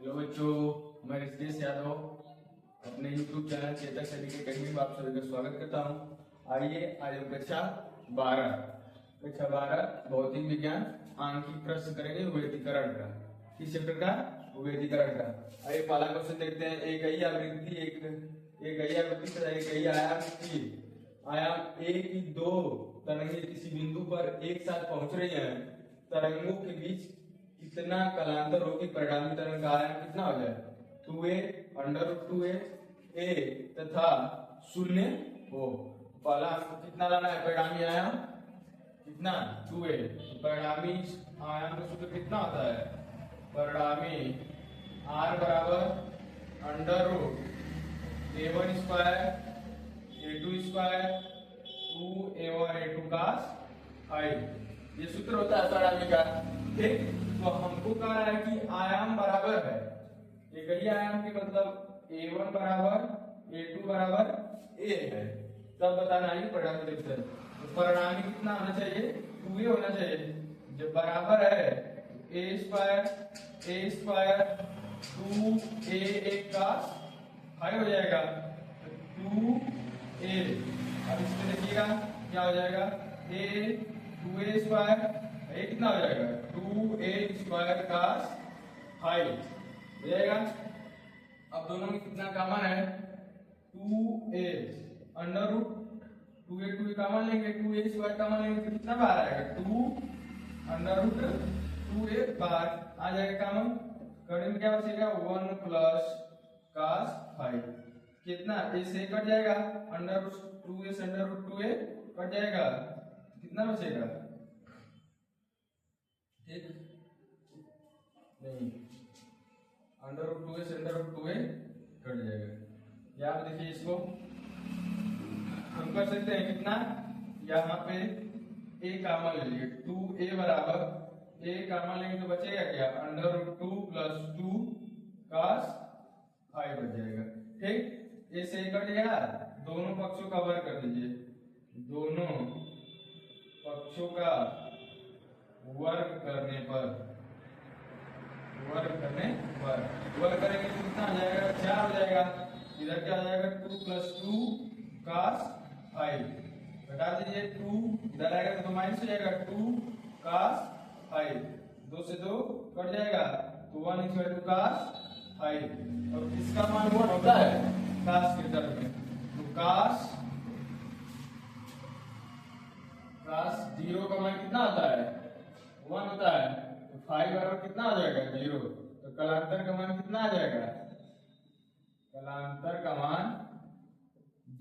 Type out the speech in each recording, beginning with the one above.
Hello बच्चों, मैं ऋषिकेश यादव अपने YouTube चैनल चेतक सभी के अकेडमी में आप सभी का स्वागत करता हूं। आइए आज हम कक्षा 12 भौतिक विज्ञान आंकिक प्रश्न करेंगे विभेदीकरण का। किस चैप्टर का? विभेदीकरण का। आइए पहला क्वेश्चन देखते हैं। एक ही आवृत्ति तथा एक ही आयाम की आयाम ए की दो तरंगे किसी बिंदु पर एक साथ पहुंच रही हैं। तरंगों के बीच कितना कालांतर हो कि परिणामी तरंग का आयाम कितना हो जाए? 2a √2a a तथा 0 हो। पहला हमको कितना लाना है? परिणामी आयाम कितना? 2a। परिणामी आयाम का सूत्र कितना होता है? परिणामी r बराबर √a1 square a2 square 2a1 a2 का 5। ये सूत्र होता है परिणामी का। ठीक, तो हमको कह रहा है कि आयाम बराबर है। एक ही आयाम के मतलब a1 बराबर a2 बराबर a है, तब बताना है परिणामी देखते हैं। तो परिणामी कितना होना चाहिए? 2a होना चाहिए। जब बराबर है a स्क्वायर 2a का 5 हो जाएगा 2a। अब इसमें देखिएगा क्या हो जाएगा? a 2a स्क्वायर ये कितना हो जाएगा? 2a स्क्वायर का 5 हो जाएगा। अब दोनों में कितना कॉमन है? 2a √2a कॉमन लेंगे, 2a स्क्वायर कॉमन लेंगे तो कितना बाहर आएगा? 2 √2a बाहर आ जाएगा कॉमन। करने में क्या बचेगा? 1 प्लस cos 5 कितना? a से कट जाएगा, √2a से √2a कट जाएगा, कितना बचेगा? ठीक नहीं, √2a से √2a कट जाएगा। यहाँ देखिए इसको हम कर सकते हैं कितना? यहाँ पे a कॉमन ले लिए, 2a बराबर a कॉमन लेंगे तो बचेगा क्या? √2 प्लस 2 cos 5 बच जाएगा। ठीक, a से कट गया, दोनों पक्षों का वर्ग कर दीजिए। दोनों पक्षों का वर्ग करने पर वर्ग करेंगे तो कितना आ जाएगा? 4 हो जाएगा। इधर क्या आ जाएगा? 2 प्लस 2 cos 5 घटा दीजिए, 2 इधर आएगा तो माइनस हो जाएगा, 2 cos 5 2 से 2 कट जाएगा तो 1 इक्वल टू cos 5। और इसका मान 1 होता है cos के टर्म में, तो cos 0 का मान कितना होता है? 1 होता है। तो 5 बराबर कितना आ जाएगा? 0। तो कलांतर का मान कितना आ जाएगा? कलांतर का मान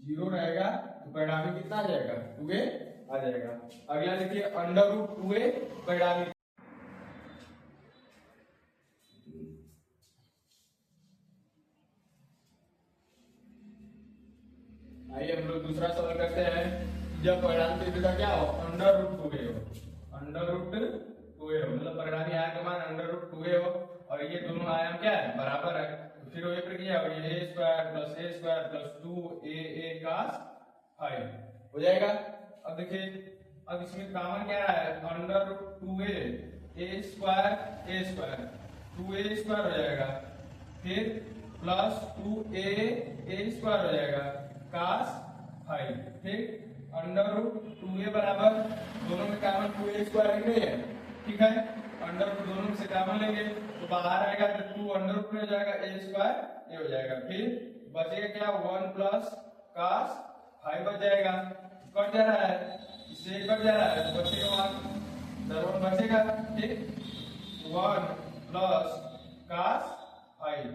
0 रहेगा, तो परिणामी कितना आ जाएगा? 2a आ जाएगा। अगला देखिए √2a परिणामी। आइए हम लोग दूसरा सवाल करते हैं। जब परिणामी तीव्रता क्या हो? √2a हो, मतलब परिणामी आयाम का मान √2a हो और ये दोनों आयाम क्या है? बराबर है। तो फिर वही प्रक्रिया होगी, a square plus 2a cos 5 हो जाएगा। अब देखिए, अब इसमें कॉमन क्या है? √2a a square 2a square हो जाएगा, फिर प्लस 2a स्क्वायर हो जाएगा cos 5। ठीक, √2a बराबर दोनों में कॉमन 2a स्क्वायर नहीं है, ठीक है। √2 दोनों में से कॉमन लेंगे तो बाहर आएगा तो 2 √2 हो जाएगा, a स्क्वायर ये हो जाएगा, फिर बचेगा क्या? 1 प्लस cos 5 बच जाएगा। कट जा रहा है, इससे कट जा रहा है तो बचेगा 1 बचेगा। ठीक, 1 प्लस cos 5।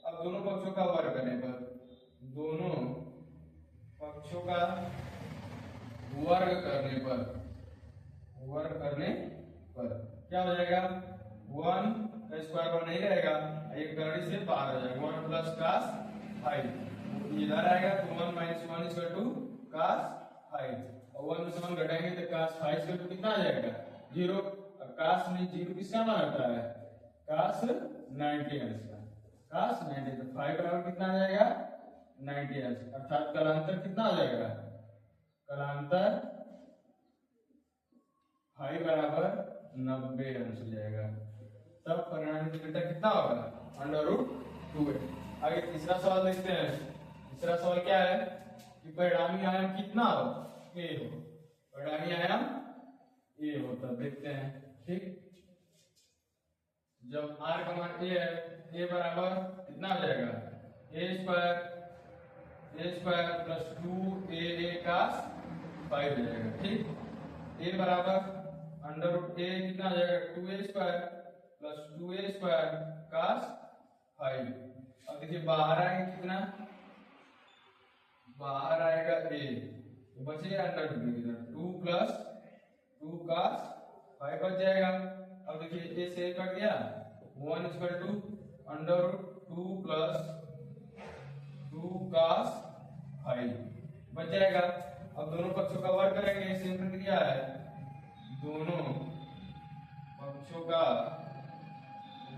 अब दोनों पक्षों का वर्ग करने पर क्या हो जाएगा? 1 का स्क्वायर और नहीं रहेगा, एक गणित से बाहर हो जाएगा। 1 प्लस cos 5 इधर आएगा तो 1 माइनस 1 इक्वल टू cos 5 और 1 में से 1 घटाएंगे तो cos 5 इक्वल टू कितना आ जाएगा? 0। और cos में 0 किसका मान होता है? cos 90 का। cos 90 तो 5 बराबर कितना आ जाएगा? 90 अर्थात कलांतर कितना हो जाएगा? कलांतर 5 बराबर 90 अंश हो जाएगा। तब परिणामी तीव्रता कितना होगा, √2a। आगे तीसरा सवाल देखते हैं। तीसरा सवाल क्या है कि परिणामी आयाम कितना हो, a हो। परिणामी आयाम a हो, तब देखते हैं। ठीक, जब r का मान a है, a बराबर कितना हो जाएगा, a स्क्वायर प्लस 2a का 5 हो जाएगा। ठीक, a बराबर √a कितना हो जाएगा, 2a square plus 2a square का 5। अब देखिए बाहर आएंगे कितना, बाहर आएगा a, तो बचेगा √2 2 प्लस 2 का 5 बच जाएगा। अब देखिए a से कट गया, 1 इक्वल टू √2 प्लस 2 का 5 बच जाएगा। अब दोनों पक्षों का वर्ग करेंगे, सेम प्रक्रिया है, दोनों पक्षों का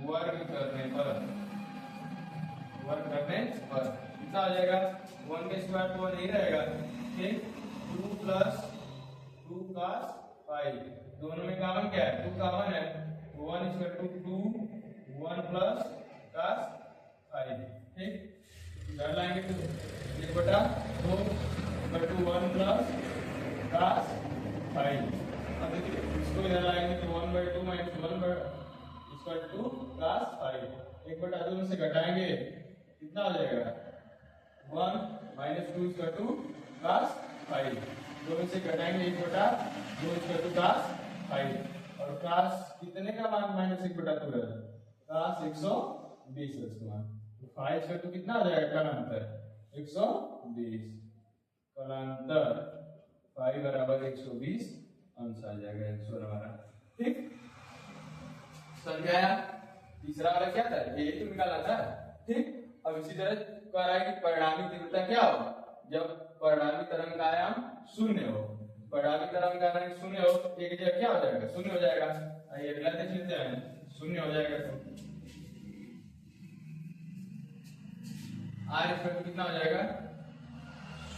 वर्ग करने पर कितना हो जाएगा, 1 का स्क्वायर तो नहीं रहेगा। ठीक, 2 प्लस 2 का 5, दोनों में कॉमन क्या है, 2 कॉमन है, 1 इक्वल टू 2, 1 प्लस का 5। ठीक, इधर लाएंगे तो 1/2 इक्वल टू 1 प्लस का 5। अब देखिए इसको इधर लाएंगे तो 1/2 माइनस 1 इक्वल टू का 5। 1/2 में से घटाएंगे कितना हो जाएगा, 1 माइनस 2 इक्वल टू का 5। 2 में से घटाएंगे 1/2 इक्वल टू का 5। और काश कितने का मान माइनस 1/2 है, काश 120 है इसका मान। तो 5 इक्वल टू कितना हो जाएगा, कलांतर 120, कलांतर 5 बराबर 120 आंसर आ जाएगा 100 हमारा। ठीक, समझ आया। तीसरा वाला क्या था, ये तो निकाला था। ठीक, अब इसी तरह कह रहा है कि परिणामी तीव्रता क्या हो, जब परिणामी तरंग का आयाम 0 हो। परिणामी तरंग का आयाम 0 हो तो एक जगह क्या हो जाएगा, 0 हो जाएगा। आइए अगला देख लेते हैं, 0 हो जाएगा तो r इक्वल टू कितना हो जाएगा,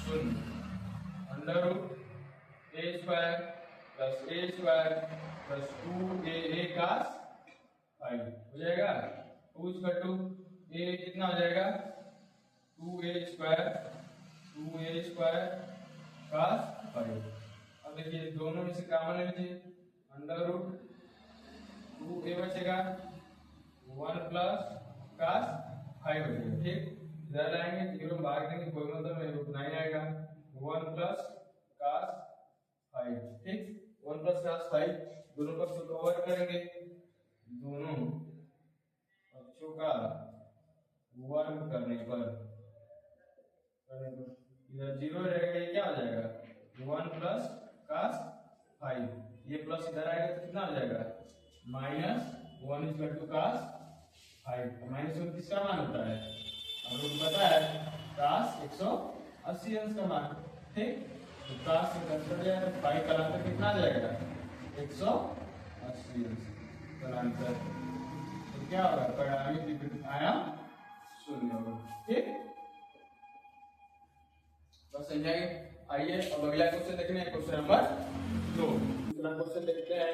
0 √a square plus a square plus 2a का 5 हो जाएगा। 2 इक्वल टू a कितना हो जाएगा, 2a स्क्वायर का 5। अब देखिए दोनों में से कॉमन ले लीजिए, √2a बचेगा, 1 प्लस का 5 बचेगा। ठीक, इधर लाएंगे 0 भाग देंगे, कोई मतलब नहीं, उतना ही आएगा, 1 प्लस का 5। ठीक, 1 प्लस का 5, दोनों पक्षों को वर्ग करेंगे, दोनों पक्षों का वर्ग करने पर इधर 0 रहेगा, ये क्या हो जाएगा, 1 प्लस का 5। ये प्लस इधर आएगा तो कितना हो जाएगा, -1 इक्वल टू का 5। -1 किसका मान होता है, हम लोग पता है, काश 180 अंश का मान। ठीक, तो काश से कैंसिल जाएगा, 5 कलांतर कितना आ जाएगा, 180 अंश कलांतर। तो क्या होगा, परिणामी तीव्रता आयाम 0 होगा। ठीक, बस समझाएंगे। आइए अब अगला क्वेश्चन देखने हैं, क्वेश्चन नंबर 2। दूसरा क्वेश्चन देखते हैं।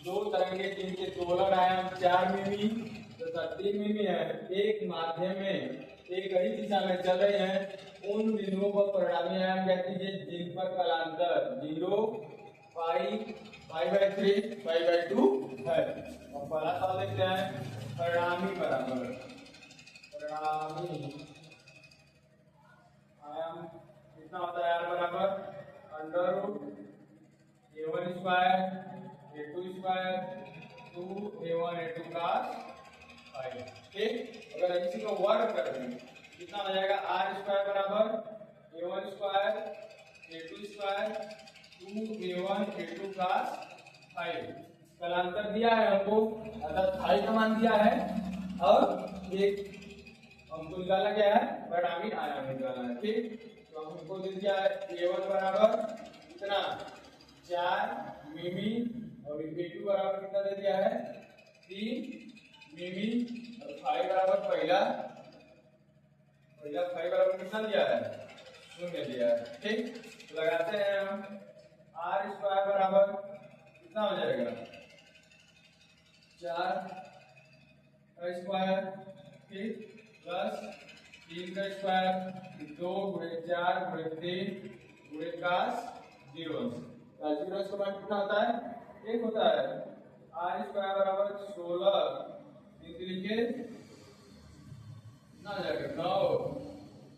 दो तरंगें जिनके दोलन आयाम 4 मिमी तथा 3 मिमी है, एक माध्यम में एक ही दिशा में चल रहे हैं, उन बिंदुओं पर परिणामी आयाम क्या कीजिए, जिन पर कलांतर 0, π/3, π/2 है। और पहला सवाल देखते हैं, परिणामी बराबर परिणामी आयाम कितना होता है, r बराबर √a1 square a2 square 2a1 a2 का 5। ठीक, अगर इसी को वर्ग कर दें कितना हो जाएगा, r स्क्वायर बराबर a1 square a2 square 2a1 a2 का 5। कलांतर दिया है हमको, अर्थात 5 का मान दिया है, और एक हमको निकालना क्या है, परिणामी आयाम निकालना है। ठीक, तो हमको दे दिया है a1 बराबर कितना 4 मिमी और a2 बराबर कितना दे दिया है 3 मिमी और 5 बराबर पहला 5 बराबर कितना दिया है 0 दिया है। ठीक, तो लगाते हैं हम, r स्क्वायर बराबर कितना हो जाएगा 4 का स्क्वायर, ठीक, प्लस 3 का स्क्वायर, 2 गुणे 4 गुणे 3 गुणे cos 0 0 का मान कितना होता है? 1 होता है। r स्क्वायर बराबर 16 3 लिखे कितना हो जाएगा? 9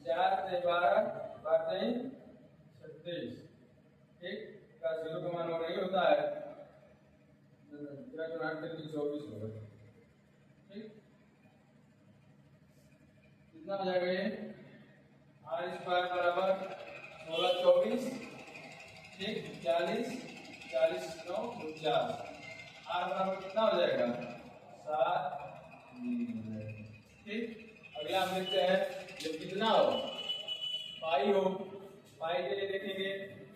4 से 12 12 से 36, ठीक, का 0 का मान नहीं होता है, 24 होगा, ठीक, कितना हो जाएगा ये? r स्क्वायर बराबर 16 24, ठीक, 40 40 9 49, r बराबर कितना हो जाएगा? 7, ठीक। अगला हम देखते हैं जब कितना हो, पाई हो, पाई के लिए देखेंगे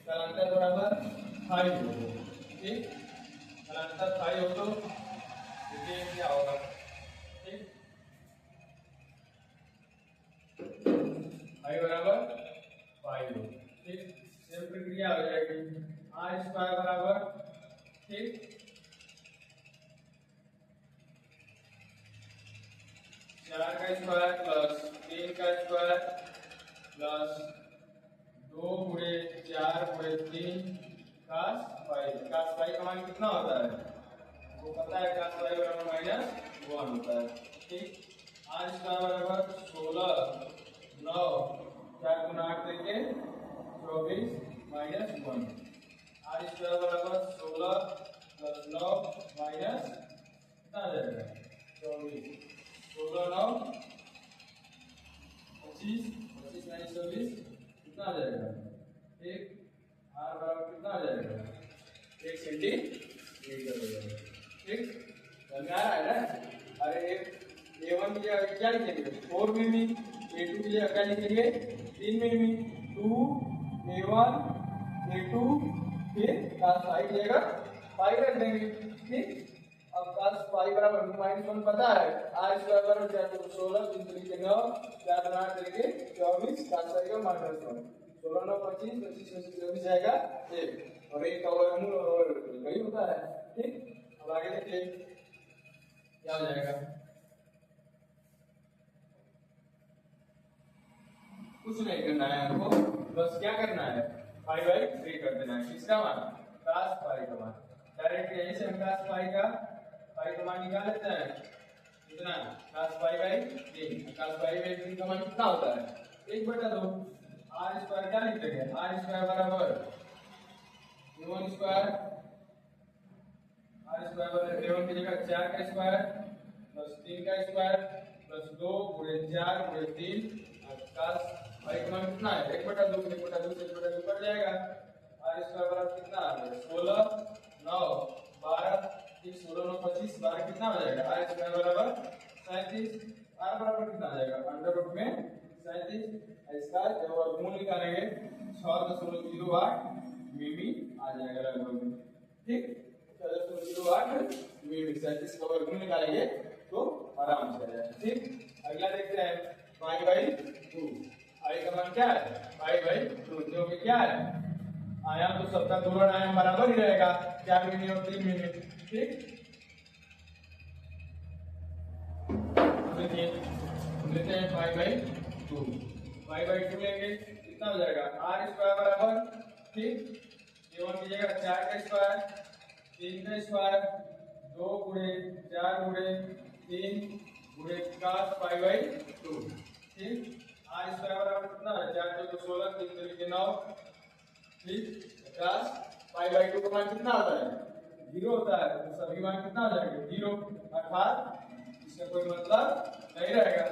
कालांतर बराबर 5 हो, ठीक, कालांतर 5 हो तो देखिए क्या होगा, ठीक, 5 बराबर 5 हो, ठीक, सेम प्रक्रिया हो जाएगी। r स्क्वायर बराबर, ठीक, 4 का स्क्वायर प्लस 3 का स्क्वायर प्लस 2 गुणे 4 गुणे 3 cos 5, cos 5 का मान कितना होता है? वो पता है, cos 5 बराबर -1 होता है, ठीक। r स्क्वायर बराबर 16 9 4 गुना 8 देके 24 -1, r स्क्वायर बराबर 16 प्लस 9 माइनस कितना आ जाएगा? 24, 16 9 25 25 माइनस 24 कितना आ जाएगा? 1, r बराबर कितना आ जाएगा? 1 सेंटीमीटर हो जाएगा, ठीक, समझ में आ रहा है ना? अरे a1 की जगह क्या लिखेंगे? 4 मिमी, a2 की जगह क्या लिखेंगे? 3 मिमी, 2 a1 a2, फिर cos 5 की जगह 5 रख देंगे, ठीक। अब cos 5 बराबर -1 पता है, r स्क्वायर बराबर 16 3 तरीके 9 4 गुना 8 तरीके 24, cos 5 का -1, 16 9 25 25 में से 24 जाएगा 1, और 1 का वर्गमूल और वही होता है, ठीक। अब आगे देखिए क्या हो जाएगा, कुछ नहीं करना है हमको, बस क्या करना है? 5/3 कर देना है, किसका मान? cos 5 का मान। डायरेक्ट यहीं से हम cos 5 का मान निकाल लेते हैं, कितना? cos 5/3, cos 5/3 का मान कितना होता है? 1/2, r स्क्वायर क्या लिख देंगे? r स्क्वायर बराबर a1 स्क्वायर, r स्क्वायर बराबर a1 की जगह 4 का स्क्वायर प्लस 3 का स्क्वायर प्लस 2 गुणे 4 गुणे 3, cos 5 का मान कितना है? 1/2 1/2 से 1/2 कट जाएगा, r स्क्वायर बराबर कितना आ गया? 16 9 12, 16 9 25 12 कितना हो जाएगा? r स्क्वायर बराबर 37, r बराबर कितना आ जाएगा? अंडर रूट में 37, इसका जब वर्गमूल निकालेंगे 6.08 मिमी आ जाएगा लगभग, ठीक, 6.08 मिमी, 37 का वर्गमूल निकालेंगे तो आराम से आ जाएगा, ठीक। अगला देखते हैं 5/2, i का मान क्या है? 5/2, जो कि क्या है? आयाम तो सबका दोनों आयाम बराबर ही रहेगा, 4 मिमी और 3 मिमी, ठीक। देखिए लेते हैं 5/2, 5/2 लेंगे कितना हो जाएगा? r स्क्वायर बराबर, ठीक, a1 की जगह 4 का स्क्वायर 3 का स्क्वायर 2 गुणे 4 गुणे 3 गुणे cos 5/2, ठीक, r स्क्वायर बराबर कितना है? 4 2 16 3 तरीके 9, ठीक, 50, 5/2 का मान कितना होता है? 0 होता है, तो सभी मान कितना हो जाएंगे? 0, अर्थात इसका कोई मतलब नहीं रहेगा।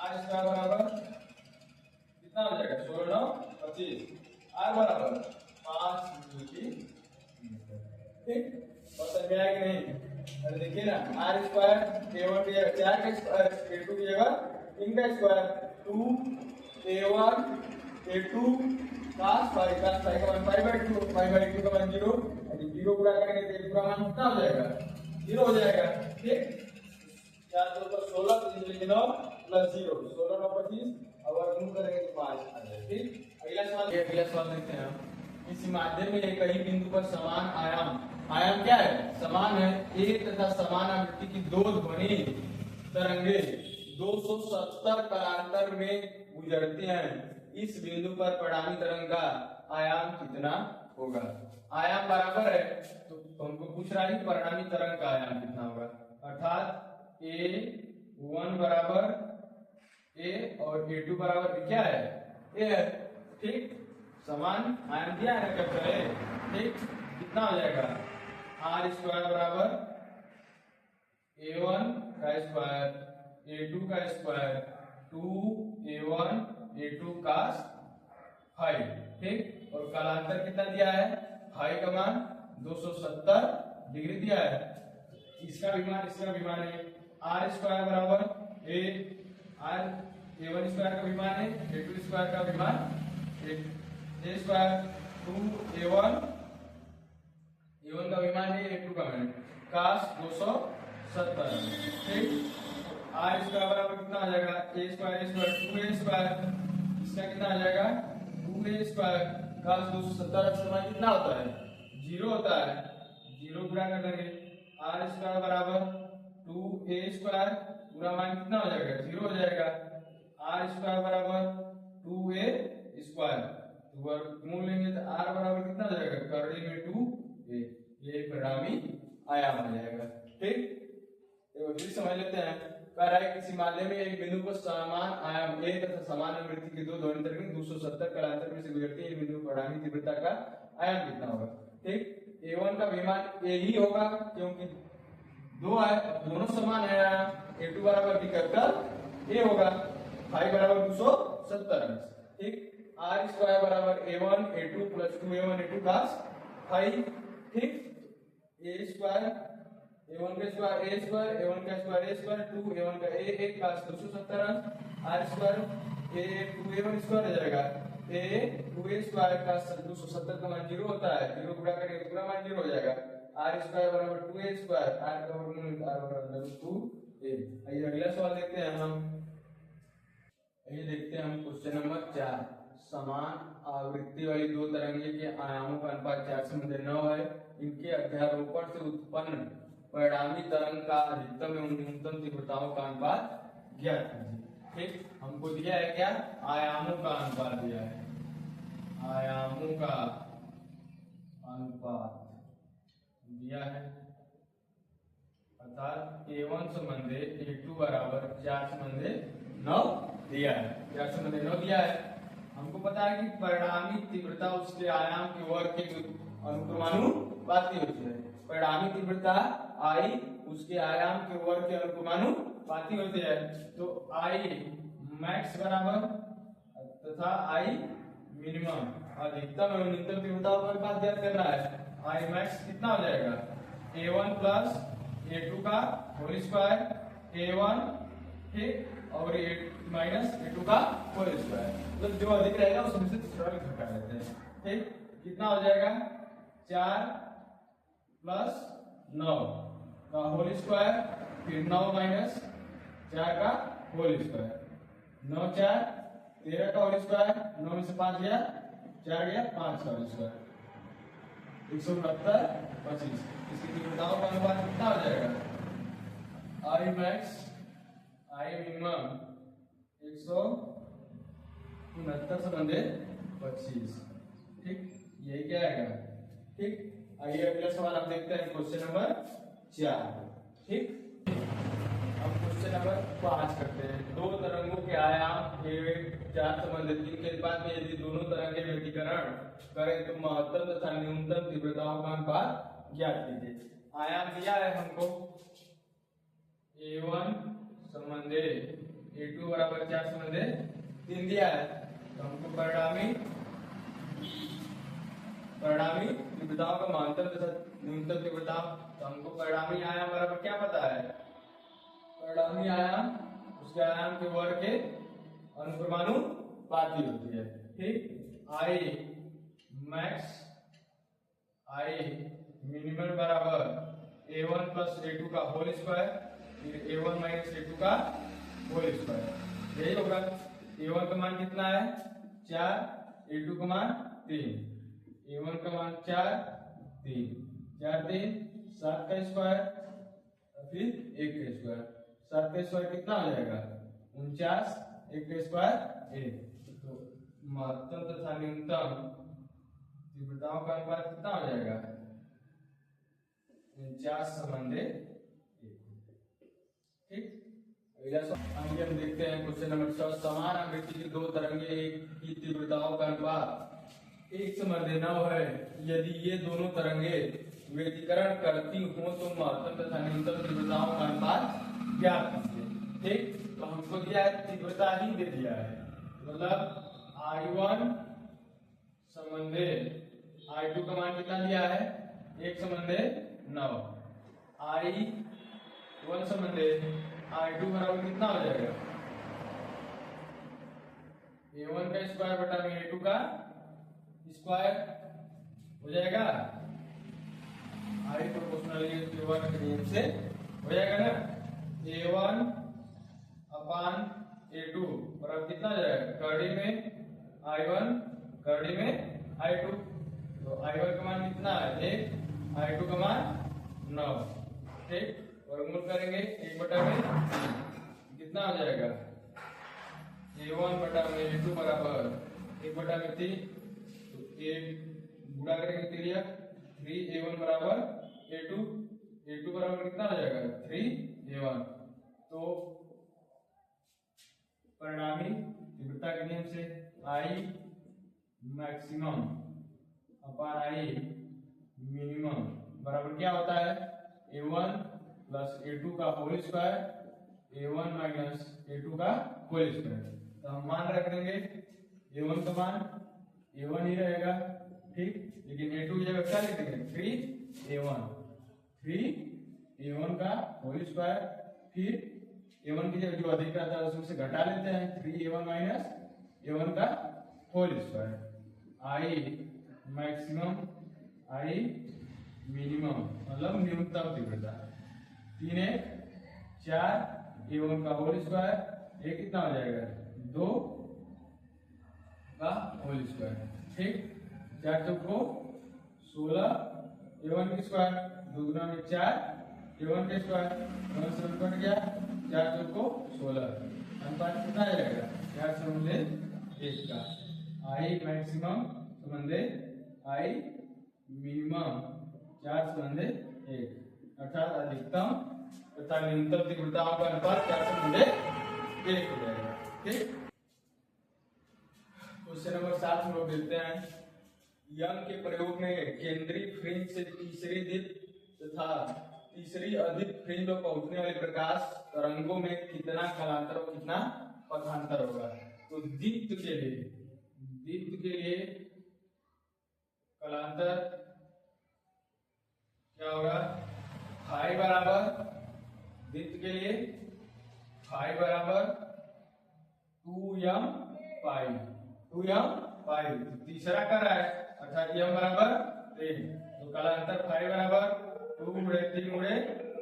r स्क्वायर बराबर कितना हो जाएगा? 16 9 25, r बराबर 5 मिलीमीटर, ठीक, और समझ में आया कि नहीं? अरे देखिए ना, r स्क्वायर a1 की जगह 4 का स्क्वायर, a2 की जगह 3 का स्क्वायर, 2 a1 a2 cos 5 का मान 5/2, 5/2 का मान 0, यदि 0 पूरा करेंगे तो पूरा मान कितना हो जाएगा? 0 हो जाएगा, ठीक। 4 2 16 3 9 प्लस 0, 16 9 25, और वर्गमूल करेंगे तो 5 आ जाएगा, ठीक। अगला सवाल देखते हैं हम। इस माध्यम में एक ही बिंदु पर समान आयाम क्या है? समान है, एक तथा समान आवृत्ति की दो ध्वनि तरंगे 270 कालांतर में गुजरती हैं, इस बिंदु पर परिणामी तरंग का आयाम कितना होगा। आयाम बराबर है तो हमको पूछ रहा है कि परिणामी तरंग का आयाम कितना होगा, अर्थात A1 बराबर A और A2 बराबर क्या है, A है। ठीक, समान आयाम दिया है कैपिटल A। ठीक, कितना हो जाएगा, R स्क्वायर बराबर A1 का स्क्वायर A2 का स्क्वायर 2A1 A2 का 5। ठीक, और कालांतर कितना दिया है, फाई का मान 270 डिग्री दिया है। इसका विमान है आर स्क्वायर बराबर ए आर A1 स्क्वायर का विमान है A2 स्क्वायर का विमान ए स्क्वायर 2A1 का विमान है A2 का विमान काश 270। ठीक, आर स्क्वायर बराबर कितना आ जाएगा, A स्क्वायर 2A स्क्वायर, इसका कितना आ जाएगा 2A स्क्वायर का 270 का मान कितना होता है, 0 होता है, 0 गुणा कर देंगे। आर स्क्वायर बराबर 2A स्क्वायर पूरा मान कितना हो जाएगा, 0 हो जाएगा। आर स्क्वायर बराबर 2A स्क्वायर, तो वर्गमूल लेंगे तो आर बराबर कितना हो जाएगा, करड़ी में 2A, ये परिणामी आयाम हो जाएगा। ठीक, तो फिर समझ लेते हैं। कह रहा है किसी माध्यम में एक बिंदु पर समान आयाम A तथा समान आवृत्ति के दो ध्वनि तरंगें 270 कालांतर में से गुजरती है, बिंदु पर परिणामी तीव्रता का आयाम कितना होगा। ठीक, A1 का विमान A ही होगा क्योंकि दो है, दोनों समान है, A2 बराबर भी कैपिटल A होगा, फाई बराबर 270। ठीक, R स्क्वायर बराबर A1 A2 plus 2A1 A2 का 5। ठीक, A स्क्वायर A1 का स्क्वायर A स्क्वायर A1 का स्क्वायर A स्क्वायर 2A1 का A का 270 R square A 2A1 square हो जाएगा, A 2A स्क्वायर का 270 का मान 0 होता है, 0 गुणा करेंगे पूरा मान 0 हो जाएगा। R स्क्वायर बराबर 2A स्क्वायर, R का वर्गमूल R बराबर 2A। आइए अगला सवाल देखते हैं हम। आइए देखते हैं हम क्वेश्चन नंबर 4। समान आवृत्ति वाली दो तरंगे के आयामों का अनुपात 4:9 है, इनके अध्यारोपण से उत्पन्न परिणामी तरंग का अधिकतम एवं न्यूनतम तीव्रताओं का अनुपात ज्ञात कीजिए। ठीक, हमको दिया है क्या, आयामों का अनुपात दिया है, आयामों का अनुपात दिया है, अर्थात A1 संबंधे A2 बराबर 4:9 दिया है, 4:9 दिया है। हमको पता है कि परिणामी तीव्रता उसके आयाम के वर्ग के अनुक्रमानुपाती होती है, परिणामी तीव्रता I उसके आयाम के वर्ग के अनुक्रमानुपाती होती है। तो I मैक्स बराबर तथा I मिनिमम अधिकतम एवं न्यूनतम तीव्रताओं का अनुपात ज्ञात करना है। I मैक्स कितना हो जाएगा, A1 प्लस A2 का होल स्क्वायर A1, ठीक, और माइनस A2 का होल स्क्वायर, मतलब जो अधिक रहेगा उसमें से थोड़ा घटा लेते हैं। ठीक, कितना हो जाएगा, 4 प्लस 9 का होल स्क्वायर, फिर 9 माइनस 4 का होल स्क्वायर, 9 4 13 का होल स्क्वायर, 9 में से 5 गया, 4 गया, 5 का होल स्क्वायर, 169 25। इसकी तीव्रताओं का अनुपात कितना हो जाएगा, I मैक्स I मिनिमम 169/25। ठीक, यही क्या आएगा। ठीक, आइए अगला सवाल हम देखते हैं क्वेश्चन नंबर 4। ठीक, अब क्वेश्चन नंबर 5 करते हैं। दो तरंगों के आयाम 4:3 के अनुपात में यदि दोनों तरंगे व्यतिकरण करें तो महत्तम तथा न्यूनतम तीव्रताओं का अनुपात ज्ञात कीजिए। आयाम दिया है हमको A1 संबंधे A2 बराबर 4:3 दिया है, तो हमको परिणामी तीव्रताओं का महत्तम तथा न्यूनतम तीव्रता, तो हमको परिणामी आयाम बराबर क्या पता है, परिणामी आयाम उसके आयाम के वर्ग के अनुक्रमानुपाती होती है। ठीक, I मैक्स I मिनिमम बराबर A1 प्लस A2 का होल स्क्वायर, फिर A1 माइनस A2 का होल स्क्वायर, यही होगा। A1 का मान कितना है 4, A2 का मान 3, A1 का मान 4 3 4 3 7 का स्क्वायर, फिर 1 का स्क्वायर, 7 का स्क्वायर कितना हो जाएगा 49, 1 का स्क्वायर 1। तो महत्तम तथा न्यूनतम तीव्रताओं का अनुपात कितना हो जाएगा 49:1। ठीक, आइए हम देखते हैं क्वेश्चन नंबर 6। समान आवृत्ति की दो तरंगे की तीव्रताओं का अनुपात 1:9 है। यदि ये दोनों तरंगे व्यतिकरण करती हो तो महत्तम तथा न्यूनतम तीव्रताओं का अनुपात ज्ञात कीजिए। ठीक, तो हमको दिया है तीव्रता ही दे दिया है, मतलब I1 संबंधे I2 का मान कितना दिया है 1:9, I1 संबंधे I2 बराबर कितना हो जाएगा A1 का स्क्वायर बटा में A2 का स्क्वायर हो जाएगा। I प्रोपोर्शनली A1 के नियम से हो जाएगा ना। A1 अपान A2 बराबर कितना हो जाएगा कड़ी में I1 कड़ी में I2। तो I1 का मान कितना है 1, I2 का मान 9। ठीक, वर्गमूल करेंगे 1/3 कितना हो जाएगा A1 बटा में A2 बराबर 1/3। तो 1 गुणा करेंगे 3A1 बराबर A2 बराबर कितना हो जाएगा 3A1। तो परिणामी तीव्रता के नियम से I maximum upon I minimum बराबर क्या होता है A1 प्लस A2 का होल स्क्वायर, A1 माइनस A2 का होल स्क्वायर। तो हम मान रख देंगे A1 का मान A1 ही रहेगा। ठीक, लेकिन A2 की जगह क्या लिख देंगे 3A1 का होल स्क्वायर, फिर A1 की जगह जो अधिक रहता है उसमें से घटा लेते हैं 3A1 माइनस A1 का होल स्क्वायर। I मैक्सिमम I मिनिमम मतलब न्यूनतम तीव्रता 3 4 A1 का होल स्क्वायर, ये कितना हो जाएगा 2 का होल स्क्वायर। ठीक, 4 चौको 16 A1 का स्क्वायर, 2 गुना में 4 A1 का स्क्वायर, 1 से 1 कट गया 4 चौको 16, अनुपात कितना आ जाएगा 4:1 का। I मैक्सिमम संबंधे I मिनिमम 4:1 अर्थात अधिकतम तथा न्यूनतम तीव्रताओं का अनुपात 4:1 हो जाएगा। ठीक, क्वेश्चन नंबर 7 हम लोग देखते हैं। यंग के प्रयोग में केंद्रीय फ्रिंज से तीसरी दीप्त तथा तीसरी अधिक फ्रिंज पर पहुंचने वाले प्रकाश तरंगों में कितना कलांतर और कितना पथांतर होगा। तो दीप्त के लिए कलांतर क्या होगा फाई बराबर दीप्त के लिए फाई बराबर 2m पाई। तीसरा कर रहा है अर्थात m बराबर 3। तो कलांतर फाई बराबर 2 गुणे 3 गुणे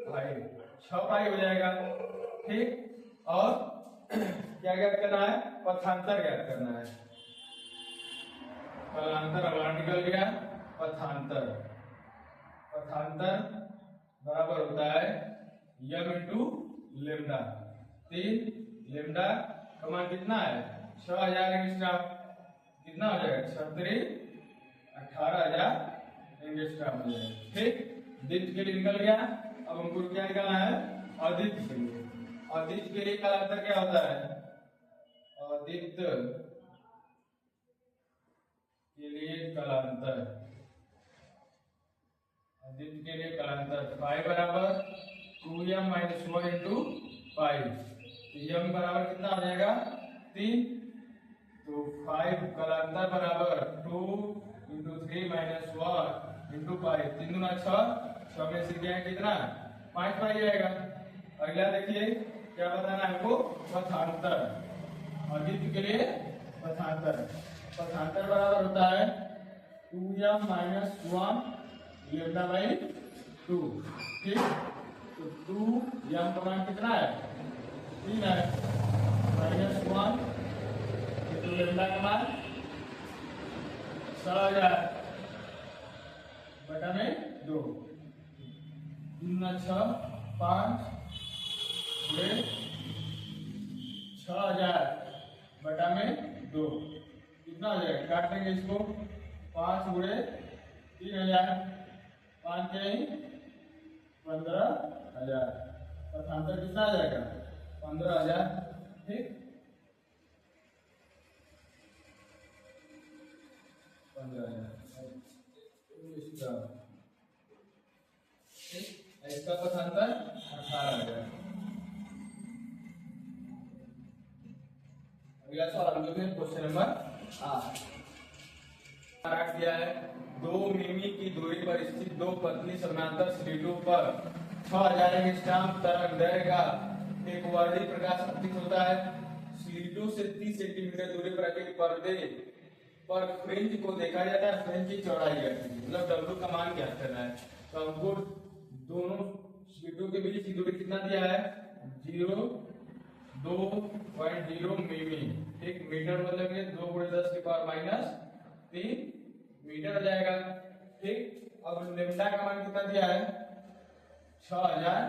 5 6 पाई हो जाएगा। ठीक, और क्या ज्ञात करना है पथांतर ज्ञात करना है। कलांतर हमारा निकल गया, पथांतर बराबर होता है m इंटू लेमडा। 3 लेमडा का मान कितना है 6000 एंगस्ट्रॉम, कितना हो जाएगा 36 18,000 एंगस्ट्रॉम हो जाएगा। ठीक, दीप्त के लिए निकल गया। अब हमको क्या निकालना है अदीप्त के लिए। अदीप्त के लिए कलांतर क्या होता है अदीप्त के लिए कलांतर फाई बराबर 2m माइनस 1 इंटू 5। m बराबर कितना हो जाएगा 3। तो 5 कलांतर बराबर 2 इंटू 3 माइनस 1 इंटू 5, 3 दूना 6 में से क्या है कितना 5 पाई जाएगा। अगला देखिए क्या बताना है हमको पथांतर। अदीप्त के लिए पथांतर बराबर होता है 2m माइनस 1 लेमडा बाई 2। ठीक, तो 2m का मान कितना है 3 है माइनस 1 इंटू लेमडा का मान 6000 बटा में 2, 3 6 5 गुणे 6000 बटा में 2 कितना हो जाएगा? काट देंगे इसको। 5 गुणे 3000, 5 के 15,000, आंसर कितना आ जाएगा? 15,000। ठीक, 15,000। इसका पथांतर 18,000। अगला सवाल हम लोग क्वेश्चन नंबर 8 दिया है। 2 मिमी की दूरी पर स्थित 2 पतली समानांतर स्लेटों पर 6000 एंगस्ट्रॉम तरंग दैर्घ्य का एक वर्णी प्रकाश प्रतीत होता है। स्लेटों से 30 सेंटीमीटर दूरी पर रखे पर्दे पर फ्रिंज को देखा जाता है। फ्रिंज की चौड़ाई है, मतलब डब्ल्यू का मान क्या करना है। तो हमको दोनों स्लेटों के बीच की दूरी कितना दिया है? 2.0 मिमी। ठीक, मीटर मतलब 2 × 10⁻³ मीटर हो जाएगा। ठीक, अब लेम्डा का मान कितना दिया है? 6000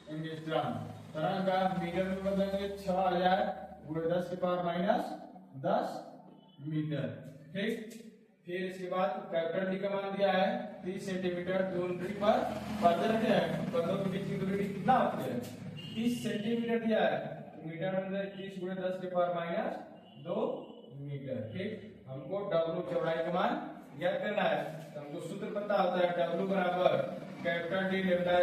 एंगस्ट्रॉम। तरंग का मीटर में बदलेंगे 6000 × 10⁻10 मीटर। ठीक, फिर इसके बाद कैपिटल डी का मान दिया है 30 सेंटीमीटर दूरी पर पर्दे रखे हैं। पर्दों के बीच की दूरी कितना होती है? 30 सेंटीमीटर दिया है। मीटर में 30 × 10⁻² मीटर। ठीक, हमको डब्ल्यू चौड़ाई का मान ज्ञात करना है। तो हमको सूत्र पता होता है डब्ल्यू बराबर capital D lambda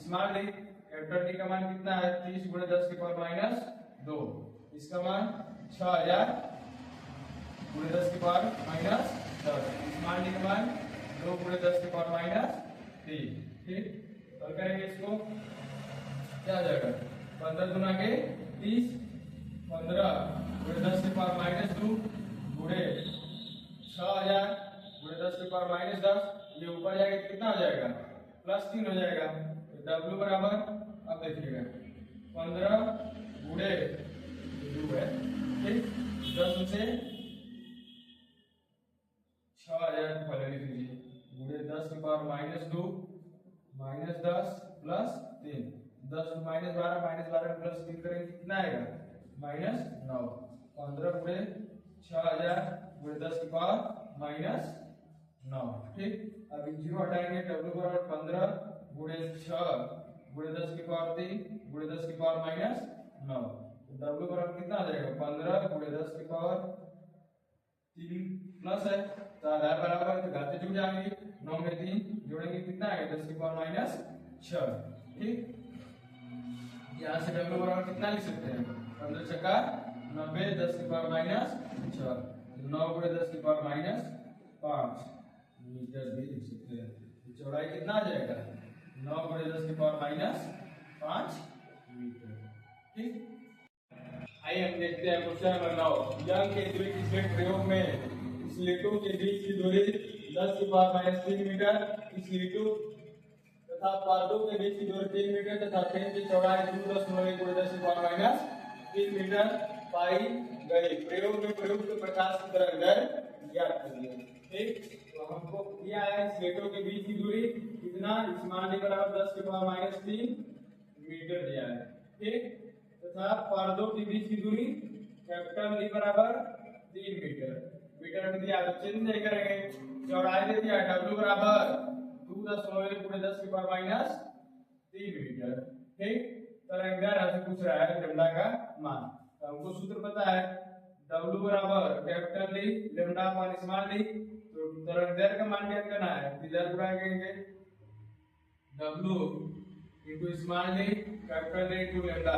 small D. Capital D का मान कितना है? 30 × 10⁻²। इसका मान 6000 × 10⁻10। स्मॉल डी का मान 2 × 10⁻3। ठीक, तो करेंगे इसको, क्या आ जाएगा? 15 गुना के 30, 15 × 10⁻² गुणे 6000 × 10⁻10। ये ऊपर जाएगा कितना हो जाएगा? +3 हो जाएगा। तो W बराबर, अब देखिएगा 15 गुणे 2 है। ठीक, 10 से 6000 पहले लिख लीजिए गुणे 10⁻² -10 +3। 10 -12 +3 करेंगे कितना आएगा? -9। 15 गुणे 6000 × 10⁻9। ठीक, अभी 0 हटाएंगे। W बराबर 15 गुणे 6 गुणे 10⁻3 गुणे 10⁻9। W बराबर कितना आ जाएगा? 15 गुणे 10⁻3 प्लस है तो आधार बराबर तो घाते जुड़ जाएंगे। 9 में 3 जोड़ेंगे कितना आएगा? 10⁻6। ठीक, यहाँ से W बराबर कितना लिख सकते हैं? 15 छक्का 90, 10⁻6। 9 × 10⁻5 मीटर भी लिख सकते हैं। चौड़ाई कितना आ जाएगा? 9 × 10⁻5 मीटर। ठीक, आइए हम देखते हैं क्वेश्चन नंबर 9। यंग के द्वितीय स्लेट प्रयोग में स्लेटों के बीच की दूरी 10⁻³ मीटर, स्लेटों तथा पर्दों के बीच की दूरी 3 मीटर तथा फ्रेम की चौड़ाई 2.1 × 10⁻³ मीटर पाई गई। प्रयोग में प्रयुक्त प्रकाश की तरंग दैर्घ्य ज्ञात करिए। ठीक, तो हमको दिया है स्लेटों के बीच की दूरी कितना? स्मॉल डी बराबर 10⁻³ मीटर दिया है। ठीक, तथा पर्दों के बीच की दूरी कैपिटल डी बराबर 3 मीटर। मीटर में दिया तो चिन्ह नहीं करेंगे। चौड़ाई दे दिया W बराबर 2.1 × 10⁻³ मीटर। ठीक, तरंग दैर्घ्य से पूछ रहा है लेम्डा का मान। तो हमको सूत्र पता है W बराबर capital D lambda upon small D. तो तरंग दैर्घ्य का मान ज्ञात करना है, इधर गुणा करेंगे W × small D capital D × lambda.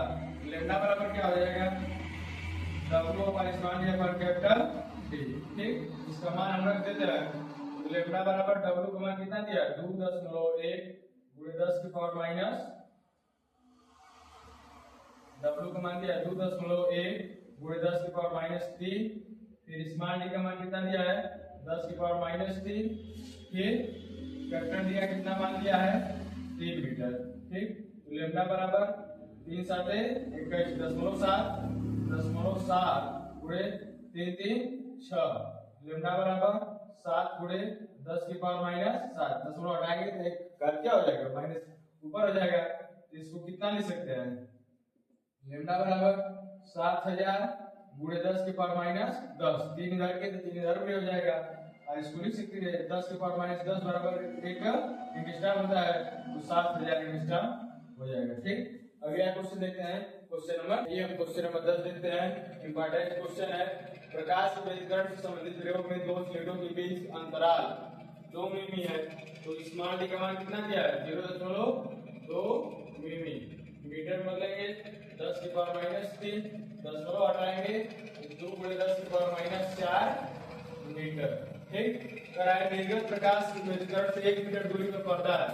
Lambda बराबर क्या हो जाएगा? W upon small D upon capital D. ठीक, इसका मान हम रख देते हैं। तो लेम्डा बराबर W का मान कितना दिया? 2.1 × 10⁻। W का मान दिया 2.1 × 10⁻3। फिर स्मॉल डी का मान कितना दिया है? 10⁻3। फिर कैपिटल डी का कितना मान दिया है? 3 मीटर। ठीक, तो लेम्डा बराबर 3 × 7 = 21 0.7 गुणे 3 3 6। लेम्डा बराबर 7 गुणे 10⁻7। 10 हटाएंगे तो एक क्या हो जाएगा? माइनस ऊपर हो जाएगा। इसको कितना लिख सकते हैं? लेमडा बराबर 7000 गुणे 10 की पावर माइनस 10, 3000 के तो 3000 रुपये हो जाएगा। और इसको लिख सकते हैं 10 की पावर माइनस 10 बराबर एक एंगस्ट्रॉम होता है, तो 7000 एंगस्ट्रॉम हो जाएगा। ठीक, अगला क्वेश्चन देखते हैं, क्वेश्चन नंबर, ये हम क्वेश्चन नंबर 10 देखते हैं। इंपॉर्टेंट क्वेश्चन है, प्रकाश व्यतिकरण से संबंधित प्रयोग में दो स्लेटों के बीच अंतराल 2 मिमी है, तो इस मान का मान कितना दिया है 0.2 मिमी। मीटर बदलेंगे 10 की पावर माइनस 3, 10 हटाएंगे 2 गुणे 10 की पावर माइनस 4 मीटर। ठीक, कराए निर्गत प्रकाश व्यतिकरण से 1 मीटर दूरी पर पड़ता है,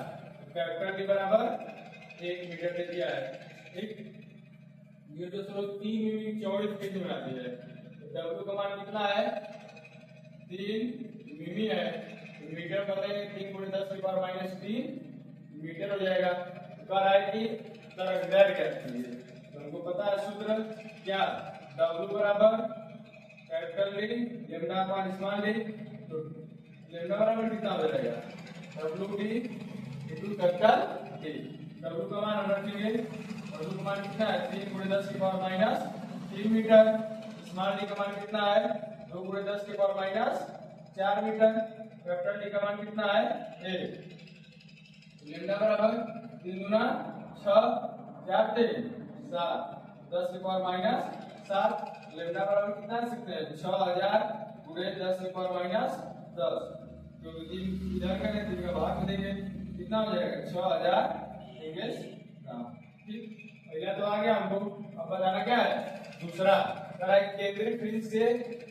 कैपिटल के बराबर 1 मीटर दे दिया है। ठीक, 0.3 मिमी चौड़ी पेज में आती है, तो W का मान कितना है 3 मिमी है, मीटर बदलेंगे 3 गुणे 10 की पावर माइनस 3 मीटर हो जाएगा। कर आए कि तरंग दैर्घ्य कहती है, तो हमको पता है सूत्र क्या, W बराबर कैपिटल ली लेमडा अपान स्मॉल ली, तो लेमडा बराबर कितना हो जाएगा WD into capital T. W का मान हम रखेंगे, W का मान कितना है 3 गुणे 10 की power minus 3 metre, small D का मान कितना है 2 गुणे 10 की power minus 4 metre, capital D का मान कितना है 1। लेमडा बराबर 3 गुना 6 4 3 7, 10 की पावर माइनस 7, लेमडा बराबर कितना लिख सकते हैं 6000 गुणे 10 की पावर माइनस 10, तो 3 इधर का 3 का भाग में देंगे कितना हो जाएगा 6000 एंगस्ट्रॉम। ठीक, पहला तो आ गया हमको, अब बताना क्या है दूसरा, करा केंद्रीय फ्रिंज से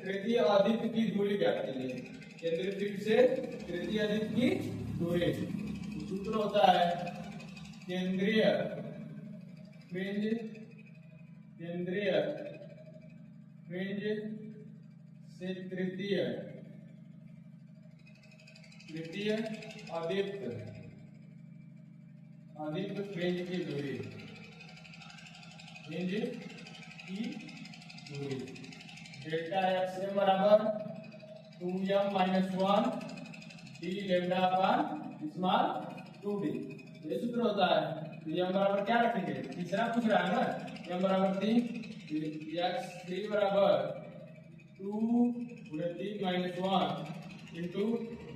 तृतीय अदित्य की दूरी ज्ञात कीजिए। केंद्रीय फ्रिंज से तृतीय अदित्य की दूरी, सूत्र होता है केंद्रीय फ्रिंज से तृतीय अदित्य फ्रिंज की दूरी, डेल्टा एक्स बराबर 2m-1 डी लेमडा अपान स्मॉल 2d, ये सूत्र होता है। तो m बराबर क्या रखेंगे, तीसरा पूछ रहा है ना, m बराबर 3, x3 बराबर 2 गुणे 3 माइनस 1 इंटू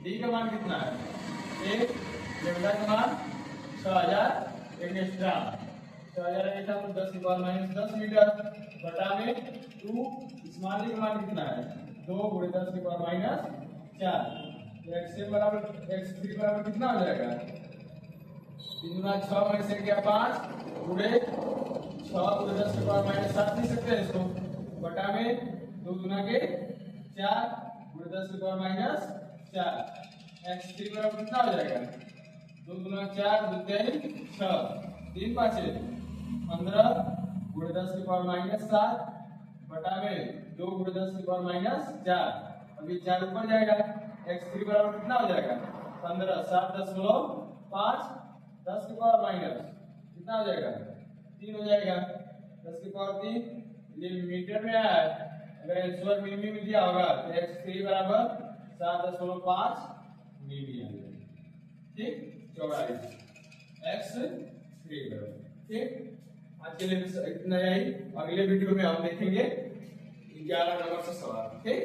d का मान कितना है 1, लेमडा का मान 6000 एंगस्ट्रॉम, 6000 एंगस्ट्रॉम 10 की पावर माइनस 10 मीटर बटा में 2, स्मॉल डी का मान कितना है 2 गुणे 10 की पावर माइनस 4, x3 बराबर कितना हो जाएगा 3 गुना 6 में से क्या 5 गुणे 6 गुणे 10 की पावर माइनस 7 लिख सकते हैं इसको, बटा में 2 गुना के 4 गुणे 10 की पावर माइनस 4, x3 बराबर कितना हो जाएगा 2 गुना 4 2 3 6 3 5 15 गुणे 10 की पावर माइनस 7 बटा में 2 गुणे 10 की पावर माइनस 4, अभी 4 ऊपर जाएगा, x3 बराबर कितना हो जाएगा 15 7.5 10 की पावर माइनस कितना हो जाएगा 3 हो जाएगा, 10 की पावर 3, ये मीटर में आया है, अगर आंसर मिमी में दिया होगा तो x3 बराबर 7.5 मिमी आ जाएगा। ठीक, चौड़ाई x3 बराबर। ठीक, आज के लिए इतना ही, अगले वीडियो में हम देखेंगे 11 नंबर से सवाल। ठीक।